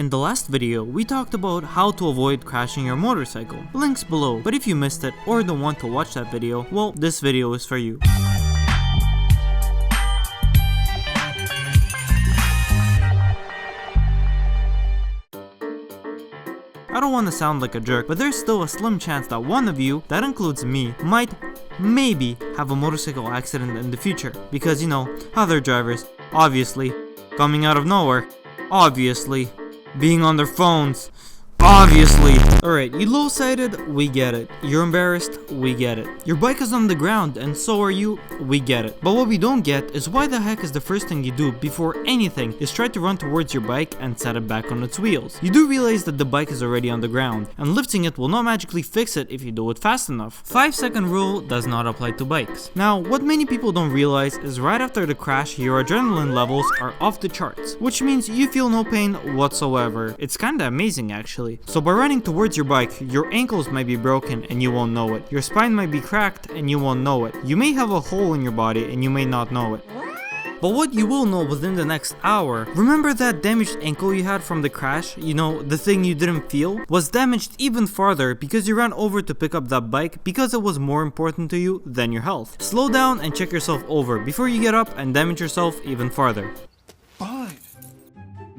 In the last video, we talked about how to avoid crashing your motorcycle. Links below, but if you missed it or don't want to watch that video, well, this video is for you. I don't want to sound like a jerk, but there's still a slim chance that one of you, that includes me, might maybe have a motorcycle accident in the future. Because, you know, other drivers, obviously, coming out of nowhere, obviously, being on their phones, obviously. Alright, you low-sighted, we get it. You're embarrassed, we get it. Your bike is on the ground and so are you, we get it. But what we don't get is why the heck is the first thing you do before anything is try to run towards your bike and set it back on its wheels. You do realize that the bike is already on the ground, and lifting it will not magically fix it if you do it fast enough. 5-second rule does not apply to bikes. Now, what many people don't realize is right after the crash, your adrenaline levels are off the charts, which means you feel no pain whatsoever. It's kinda amazing actually. So by running towards your bike, your ankles might be broken and you won't know it. Your spine might be cracked and you won't know it. You may have a hole in your body and you may not know it. But what you will know within the next hour, remember that damaged ankle you had from the crash? You know, the thing you didn't feel? Was damaged even farther because you ran over to pick up that bike because it was more important to you than your health. Slow down and check yourself over before you get up and damage yourself even farther. Fine.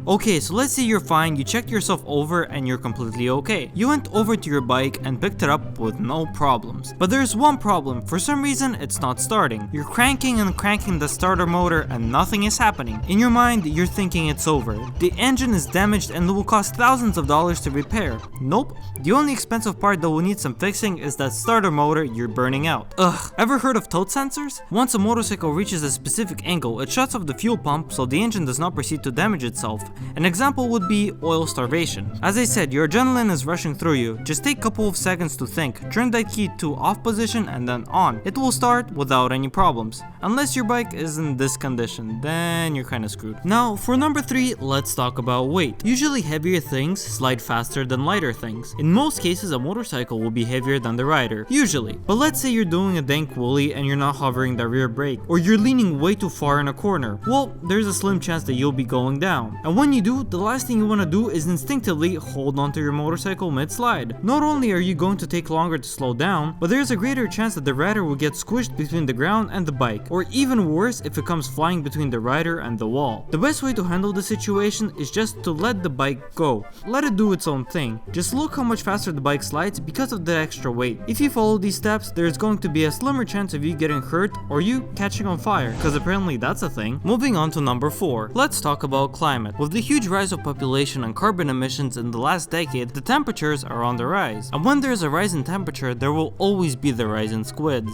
Okay, so let's say you're fine, you checked yourself over and you're completely okay. You went over to your bike and picked it up with no problems. But there's one problem, for some reason it's not starting. You're cranking and cranking the starter motor and nothing is happening. In your mind, you're thinking it's over. The engine is damaged and it will cost thousands of dollars to repair. Nope, the only expensive part that will need some fixing is that starter motor you're burning out. Ugh, ever heard of tote sensors? Once a motorcycle reaches a specific angle, it shuts off the fuel pump so the engine does not proceed to damage itself. An example would be oil starvation. As I said, your adrenaline is rushing through you. Just take a couple of seconds to think, turn that key to off position and then on. It will start without any problems. Unless your bike is in this condition, then you're kinda screwed. Now, for number 3, let's talk about weight. Usually heavier things slide faster than lighter things. In most cases, a motorcycle will be heavier than the rider, usually. But let's say you're doing a dank wheelie and you're not hovering the rear brake, or you're leaning way too far in a corner. Well, there's a slim chance that you'll be going down. And when you do, the last thing you want to do is instinctively hold onto your motorcycle mid-slide. Not only are you going to take longer to slow down, but there's a greater chance that the rider will get squished between the ground and the bike, or even worse if it comes flying between the rider and the wall. The best way to handle the situation is just to let the bike go. Let it do its own thing. Just look how much faster the bike slides because of the extra weight. If you follow these steps, there's going to be a slimmer chance of you getting hurt or you catching on fire, because apparently that's a thing. Moving on to number 4, let's talk about climate. With the huge rise of population and carbon emissions in the last decade, the temperatures are on the rise. And when there's a rise in temperature, there will always be the rise in squids.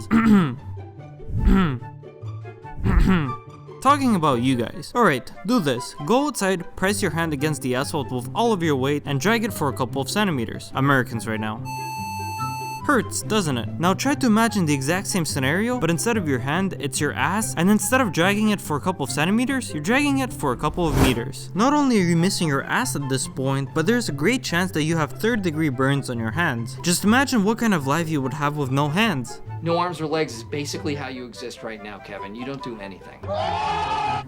Talking about you guys. Alright, do this. Go outside, press your hand against the asphalt with all of your weight and drag it for a couple of centimeters. Americans right now. Hurts, doesn't it? Now try to imagine the exact same scenario, but instead of your hand, it's your ass, and instead of dragging it for a couple of centimeters, you're dragging it for a couple of meters. Not only are you missing your ass at this point, but there's a great chance that you have 3rd-degree burns on your hands. Just imagine what kind of life you would have with no hands. No arms or legs is basically how you exist right now, Kevin. You don't do anything.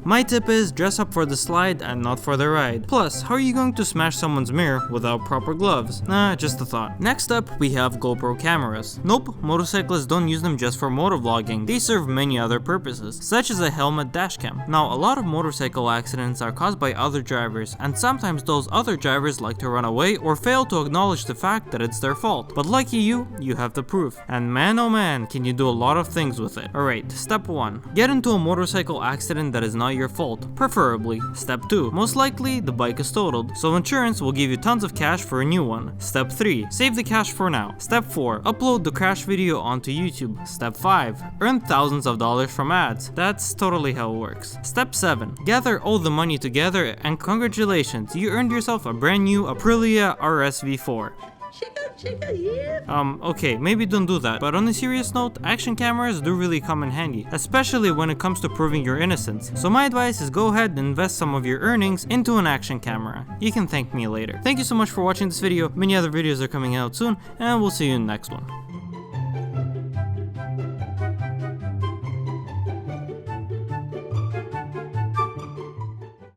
My tip is dress up for the slide and not for the ride. Plus, how are you going to smash someone's mirror without proper gloves? Nah, just a thought. Next up, we have GoPro cameras. Nope, motorcyclists don't use them just for motovlogging. They serve many other purposes, such as a helmet dashcam. Now, a lot of motorcycle accidents are caused by other drivers, and sometimes those other drivers like to run away or fail to acknowledge the fact that it's their fault. But lucky you have the proof. And man oh man, can you do a lot of things with it. Alright, step 1. Get into a motorcycle accident that is not your fault, preferably. Step 2. Most likely, the bike is totaled, so insurance will give you tons of cash for a new one. Step 3. Save the cash for now. Step 4. Upload the crash video onto YouTube. Step 5. Earn thousands of dollars from ads. That's totally how it works. Step 7. Gather all the money together and congratulations, you earned yourself a brand new Aprilia RSV4. Okay, maybe don't do that, but on a serious note, action cameras do really come in handy, especially when it comes to proving your innocence. So my advice is go ahead and invest some of your earnings into an action camera. You can thank me later. Thank you so much for watching this video. Many other videos are coming out soon, and we'll see you in the next one.